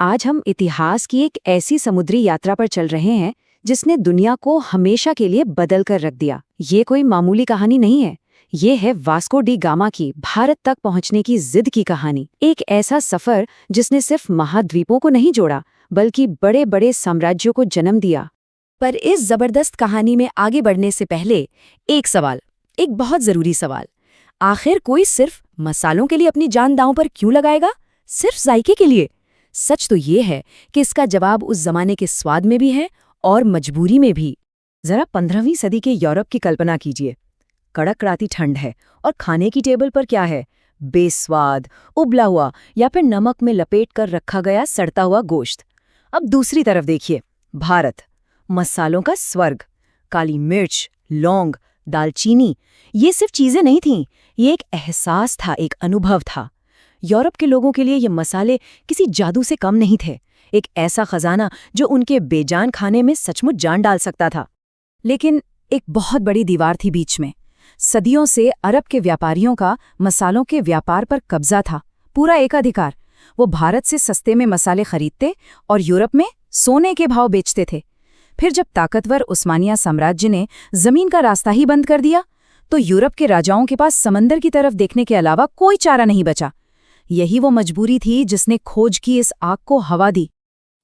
आज हम इतिहास की एक ऐसी समुद्री यात्रा पर चल रहे हैं जिसने दुनिया को हमेशा के लिए बदल कर रख दिया। ये कोई मामूली कहानी नहीं है, ये है वास्को डी गामा की भारत तक पहुंचने की जिद की कहानी। एक ऐसा सफर जिसने सिर्फ महाद्वीपों को नहीं जोड़ा बल्कि बड़े बड़े साम्राज्यों को जन्म दिया। पर इस जबरदस्त कहानी में आगे बढ़ने से पहले एक सवाल, एक बहुत जरूरी सवाल। आखिर कोई सिर्फ मसालों के लिए अपनी जान दांव पर क्यों लगाएगा? सिर्फ जायके के लिए? सच तो ये है कि इसका जवाब उस जमाने के स्वाद में भी है और मजबूरी में भी। जरा 15वीं सदी के यूरोप की कल्पना कीजिए। कड़कड़ाती ठंड है और खाने की टेबल पर क्या है? बेस्वाद, उबला हुआ या फिर नमक में लपेट कर रखा गया सड़ता हुआ गोश्त। अब दूसरी तरफ देखिए, भारत, मसालों का स्वर्ग। काली मिर्च, लौंग, दालचीनी, ये सिर्फ चीजें नहीं थीं, ये एक एहसास था, एक अनुभव था। यूरोप के लोगों के लिए ये मसाले किसी जादू से कम नहीं थे, एक ऐसा खजाना जो उनके बेजान खाने में सचमुच जान डाल सकता था। लेकिन एक बहुत बड़ी दीवार थी बीच में। सदियों से अरब के व्यापारियों का मसालों के व्यापार पर कब्जा था, पूरा एकाधिकार। वो भारत से सस्ते में मसाले खरीदते और यूरोप में सोने के भाव बेचते थे। फिर जब ताकतवर उस्मानिया साम्राज्य ने जमीन का रास्ता ही बंद कर दिया, तो यूरोप के राजाओं के पास समंदर की तरफ देखने के अलावा कोई चारा नहीं बचा। यही वो मजबूरी थी जिसने खोज की इस आग को हवा दी।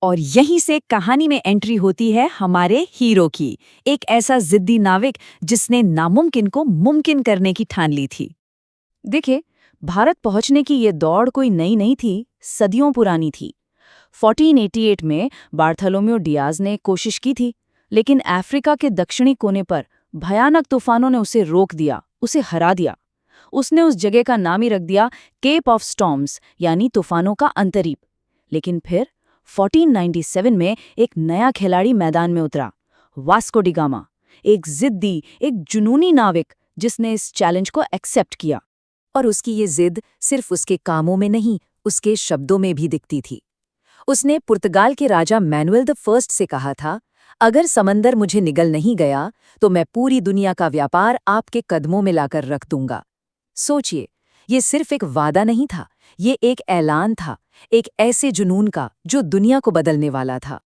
और यहीं से कहानी में एंट्री होती है हमारे हीरो की, एक ऐसा जिद्दी नाविक जिसने नामुमकिन को मुमकिन करने की ठान ली थी। देखिए, भारत पहुंचने की ये दौड़ कोई नई नहीं थी, सदियों पुरानी थी। 1488 में बार्थोलोम्यू डियाज ने कोशिश की थी, लेकिन अफ्रीका के दक्षिणी कोने पर भयानक तूफानों ने उसे रोक दिया, उसे हरा दिया। उसने उस जगह का नाम ही रख दिया केप ऑफ स्टॉर्म्स, यानी तूफानों का अंतरीप। लेकिन फिर 1497 में एक नया खिलाड़ी मैदान में उतरा, वास्को डी गामा, एक जिद्दी, एक जुनूनी नाविक जिसने इस चैलेंज को एक्सेप्ट किया। और उसकी ये जिद सिर्फ उसके कामों में नहीं, उसके शब्दों में भी दिखती थी। उसने पुर्तगाल के राजा मैनुअल द फर्स्ट से कहा था, अगर समंदर मुझे निगल नहीं गया तो मैं पूरी दुनिया का व्यापार आपके कदमों में लाकर रख दूंगा। सोचिए, ये सिर्फ एक वादा नहीं था, ये एक ऐलान था, एक ऐसे जुनून का जो दुनिया को बदलने वाला था।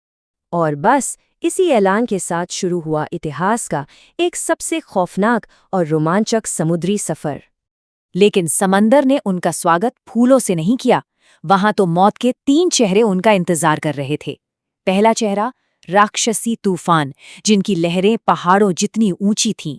और बस इसी ऐलान के साथ शुरू हुआ इतिहास का एक सबसे खौफनाक और रोमांचक समुद्री सफर। लेकिन समंदर ने उनका स्वागत फूलों से नहीं किया। वहां तो मौत के 3 चेहरे उनका इंतजार कर रहे थे। पहला चेहरा, राक्षसी तूफान, जिनकी लहरें पहाड़ों जितनी ऊंची थीं।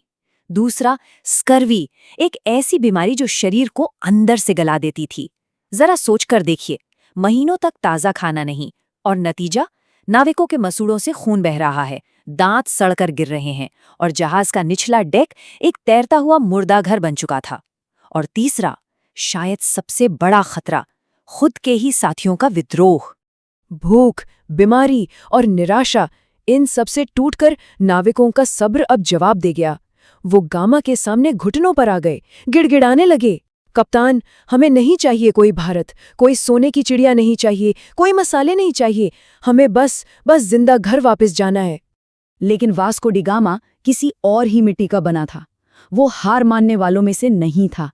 दूसरा, स्कर्वी, एक ऐसी बीमारी जो शरीर को अंदर से गला देती थी। जरा सोचकर देखिए, महीनों तक ताज़ा खाना नहीं, और नतीजा, नाविकों के मसूड़ों से खून बह रहा है, दांत सड़कर गिर रहे हैं, और जहाज का निचला डेक एक तैरता हुआ मुर्दाघर बन चुका था। और तीसरा, शायद सबसे बड़ा खतरा, खुद के ही साथियों का विद्रोह। भूख, बीमारी और निराशा, इन सबसे टूटकर नाविकों का सब्र अब जवाब दे गया। वो गामा के सामने घुटनों पर आ गए, गिड़गिड़ाने लगे, कप्तान, हमें नहीं चाहिए कोई भारत, कोई सोने की चिड़िया नहीं चाहिए, कोई मसाले नहीं चाहिए, हमें बस जिंदा घर वापस जाना है। लेकिन वास्को डी गामा किसी और ही मिट्टी का बना था। वो हार मानने वालों में से नहीं था।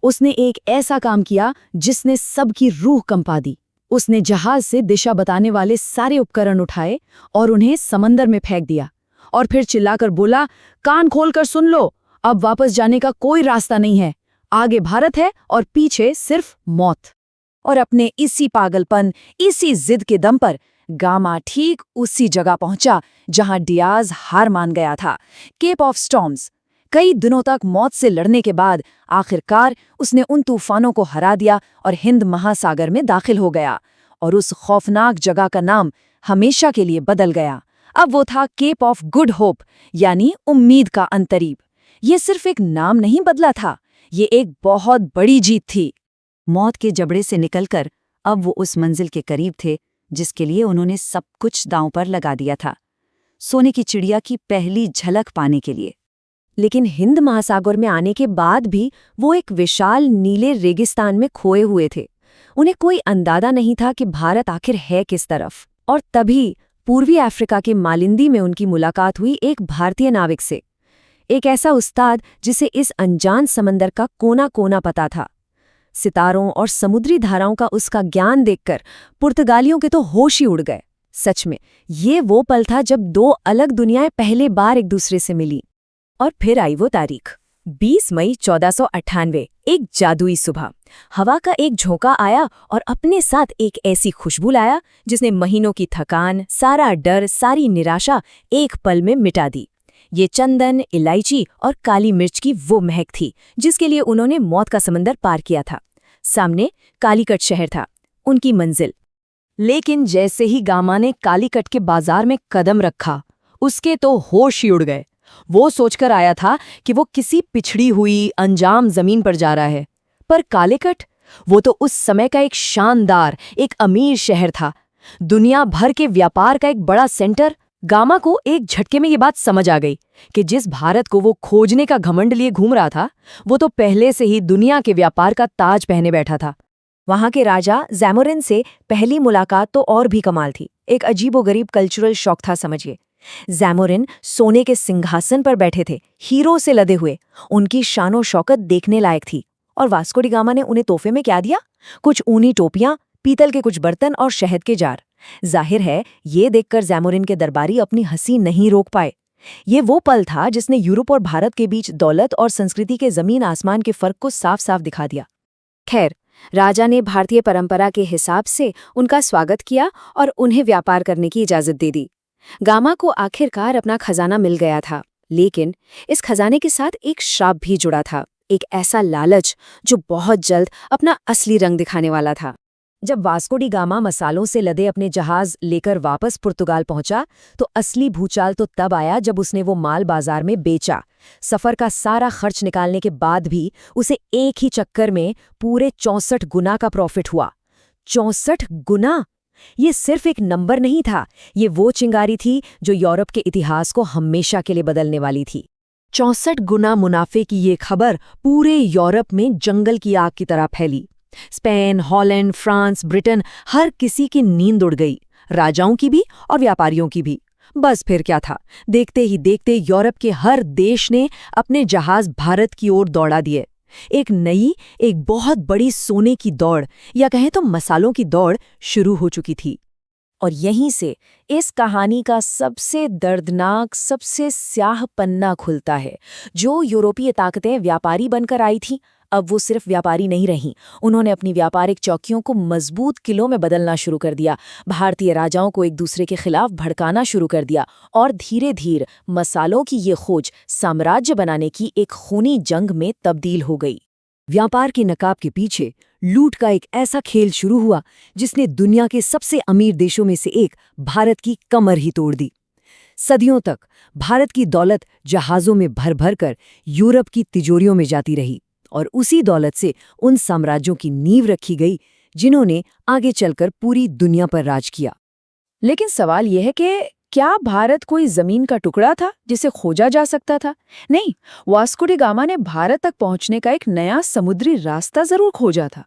उसने एक ऐसा काम किया जिसने सबकी रूह कंपा दी। उसने जहाज से दिशा बताने वाले सारे उपकरण उठाए और उन्हें समंदर में फेंक दिया, और फिर चिल्लाकर बोला, कान खोलकर सुन लो, अब वापस जाने का कोई रास्ता नहीं है। आगे भारत है और पीछे सिर्फ मौत। और अपने इसी पागलपन, इसी जिद के दम पर गामा ठीक उसी जगह पहुंचा जहां डियाज हार मान गया था, केप ऑफ स्टॉर्म्स। कई दिनों तक मौत से लड़ने के बाद आखिरकार उसने उन तूफानों को हरा दिया और हिंद महासागर में दाखिल हो गया। और उस खौफनाक जगह का नाम हमेशा के लिए बदल गया। अब वो था केप ऑफ गुड होप, यानी उम्मीद का अंतरीप। ये सिर्फ एक नाम नहीं बदला था, ये एक बहुत बड़ी जीत थी। मौत के जबड़े से निकलकर अब वो उस मंजिल के करीब थे जिसके लिए उन्होंने सब कुछ दांव पर लगा दिया था, सोने की चिड़िया की पहली झलक पाने के लिए। लेकिन हिंद महासागर में आने के बाद भी वो एक विशाल नीले रेगिस्तान में खोए हुए थे। उन्हें कोई अंदाजा नहीं था कि भारत आखिर है किस तरफ। और तभी पूर्वी अफ्रीका के मालिंदी में उनकी मुलाकात हुई एक भारतीय नाविक से, एक ऐसा उस्ताद जिसे इस अनजान समंदर का कोना कोना पता था। सितारों और समुद्री धाराओं का उसका ज्ञान देखकर पुर्तगालियों के तो होश ही उड़ गए। सच में, ये वो पल था जब दो अलग दुनियाएं पहले बार एक दूसरे से मिली। और फिर आई वो तारीख, 20 मई 1498, एक जादुई सुबह। हवा का एक झोंका आया और अपने साथ एक ऐसी खुशबू लाया जिसने महीनों की थकान, सारा डर, सारी निराशा एक पल में मिटा दी। ये चंदन, इलायची और काली मिर्च की वो महक थी जिसके लिए उन्होंने मौत का समंदर पार किया था। सामने कालीकट शहर था, उनकी मंजिल। लेकिन जैसे ही गामा ने कालीकट के बाजार में कदम रखा, उसके तो होश ही उड़ गए। वो सोचकर आया था कि वो किसी पिछड़ी हुई अनजाम जमीन पर जा रहा है, पर कालीकट, वो तो उस समय का एक शानदार, एक अमीर शहर था, दुनिया भर के व्यापार का एक बड़ा सेंटर। गामा को एक झटके में ये बात समझ आ गई कि जिस भारत को वो खोजने का घमंड लिए घूम रहा था, वो तो पहले से ही दुनिया के व्यापार का ताज पहने बैठा था। वहां के राजा ज़ैमोरिन से पहली मुलाकात तो और भी कमाल थी। एक अजीबोगरीब कल्चरल शॉक था, समझिए। ज़ैमोरिन सोने के सिंहासन पर बैठे थे, हीरो से लदे हुए। उनकी शानो शौकत देखने लायक थी। और वास्को डी गामा ने उन्हें तोहफे में क्या दिया? कुछ ऊनी टोपियां, पीतल के कुछ बर्तन और शहद के जार। जाहिर है, ये देखकर ज़ैमोरिन के दरबारी अपनी हंसी नहीं रोक पाए। ये वो पल था जिसने यूरोप और भारत के बीच दौलत और संस्कृति के जमीन आसमान के फर्क को साफ साफ दिखा दिया। खैर, राजा ने भारतीय परंपरा के हिसाब से उनका स्वागत किया और उन्हें व्यापार करने की इजाजत दे दी। गामा को आखिरकार अपना खजाना मिल गया था, लेकिन इस खजाने के साथ एक श्राप भी जुड़ा था, एक ऐसा लालच जो बहुत जल्द अपना असली रंग दिखाने वाला था। जब वास्को डी गामा मसालों से लदे अपने जहाज लेकर वापस पुर्तगाल पहुंचा, तो असली भूचाल तो तब आया जब उसने वो माल बाजार में बेचा। सफर का सारा खर्च निकालने के बाद भी उसे एक ही चक्कर में पूरे 64 गुना का प्रॉफिट हुआ। 64 गुना! ये सिर्फ एक नंबर नहीं था, ये वो चिंगारी थी जो यूरोप के इतिहास को हमेशा के लिए बदलने वाली थी। 64 गुना मुनाफे की ये खबर पूरे यूरोप में जंगल की आग की तरह फैली। स्पेन, हॉलैंड, फ्रांस, ब्रिटेन, हर किसी की नींद उड़ गई, राजाओं की भी और व्यापारियों की भी। बस फिर क्या था, देखते ही देखते यूरोप के हर देश ने अपने जहाज भारत की ओर दौड़ा दिए। एक नई, एक बहुत बड़ी सोने की दौड़, या कहें तो मसालों की दौड़ शुरू हो चुकी थी। और यहीं से इस कहानी का सबसे दर्दनाक, सबसे स्याह पन्ना खुलता है। जो यूरोपीय ताकतें व्यापारी बनकर आई थीं, अब वो सिर्फ व्यापारी नहीं रहीं, उन्होंने अपनी व्यापारिक चौकियों को मजबूत किलों में बदलना शुरू कर दिया, भारतीय राजाओं को एक दूसरे के खिलाफ भड़काना शुरू कर दिया, और धीरे धीरे मसालों की ये खोज साम्राज्य बनाने की एक खूनी जंग में तब्दील हो गई। व्यापार की नकाब के पीछे लूट का एक ऐसा खेल शुरू हुआ जिसने दुनिया के सबसे अमीर देशों में से एक भारत की कमर ही तोड़ दी। सदियों तक भारत की दौलत जहाज़ों में भर भर कर यूरोप की तिजोरियों में जाती रही, और उसी दौलत से उन साम्राज्यों की नींव रखी गई जिन्होंने आगे चलकर पूरी दुनिया पर राज किया। लेकिन सवाल यह है कि क्या भारत कोई जमीन का टुकड़ा था जिसे खोजा जा सकता था? नहीं, वास्को डी गामा ने भारत तक पहुंचने का एक नया समुद्री रास्ता जरूर खोजा था,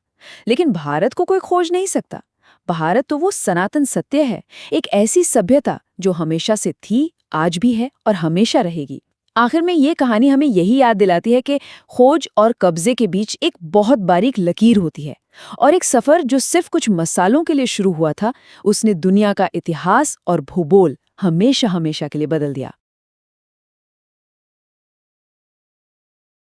लेकिन भारत को कोई खोज नहीं सकता। भारत तो वो सनातन सत्य है, एक ऐसी सभ्यता जो हमेशा से थी, आज भी है और हमेशा रहेगी। आखिर में ये कहानी हमें यही याद दिलाती है कि खोज और कब्जे के बीच एक बहुत बारीक लकीर होती है, और एक सफर जो सिर्फ कुछ मसालों के लिए शुरू हुआ था, उसने दुनिया का इतिहास और भूगोल हमेशा हमेशा के लिए बदल दिया।